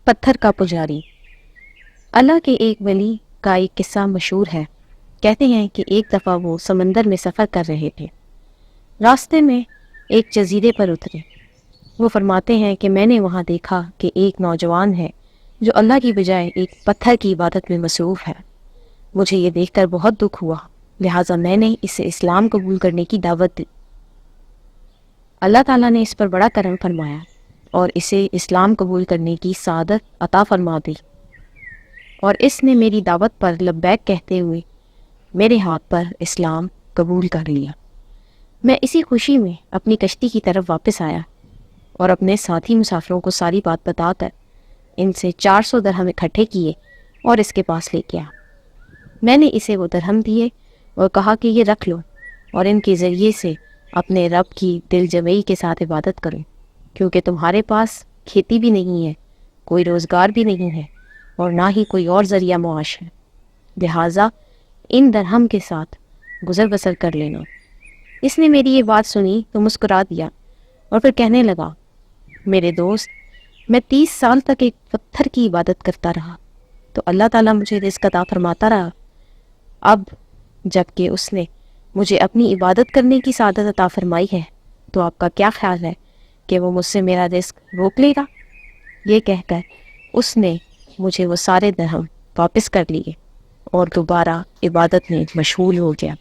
پتھر کا پجاری۔ اللہ کے ایک ولی کا ایک قصہ مشہور ہے۔ کہتے ہیں کہ ایک دفعہ وہ سمندر میں سفر کر رہے تھے۔ راستے میں ایک جزیرے پر اترے۔ وہ فرماتے ہیں کہ میں نے وہاں دیکھا کہ ایک نوجوان ہے جو اللہ کی بجائے ایک پتھر کی عبادت میں مصروف ہے۔ مجھے یہ دیکھ کر بہت دکھ ہوا، لہٰذا میں نے اسے اسلام قبول کرنے کی دعوت دی۔ اللہ تعالیٰ نے اس پر بڑا کرم فرمایا اور اسے اسلام قبول کرنے کی سعادت عطا فرما دی، اور اس نے میری دعوت پر لبیک کہتے ہوئے میرے ہاتھ پر اسلام قبول کر لیا۔ میں اسی خوشی میں اپنی کشتی کی طرف واپس آیا اور اپنے ساتھی مسافروں کو ساری بات بتا کر ان سے 400 درہم اکٹھے کیے اور اس کے پاس لے گیا۔ میں نے اسے وہ درہم دیے اور کہا کہ یہ رکھ لو اور ان کے ذریعے سے اپنے رب کی دل جمعی کے ساتھ عبادت کرو، کیونکہ تمہارے پاس کھیتی بھی نہیں ہے، کوئی روزگار بھی نہیں ہے اور نہ ہی کوئی اور ذریعہ معاش ہے، لہٰذا ان درہم کے ساتھ گزر بسر کر لینا۔ اس نے میری یہ بات سنی تو مسکرا دیا اور پھر کہنے لگا، میرے دوست، میں 30 سال تک ایک پتھر کی عبادت کرتا رہا تو اللہ تعالیٰ مجھے رزق عطا فرماتا رہا۔ اب جب کہ اس نے مجھے اپنی عبادت کرنے کی سعادت عطا فرمائی ہے تو آپ کا کیا خیال ہے کہ وہ مجھ سے میرا رزق روک لے گا؟ یہ کہہ کر اس نے مجھے وہ سارے درہم واپس کر لیے اور دوبارہ عبادت میں مشغول ہو گیا۔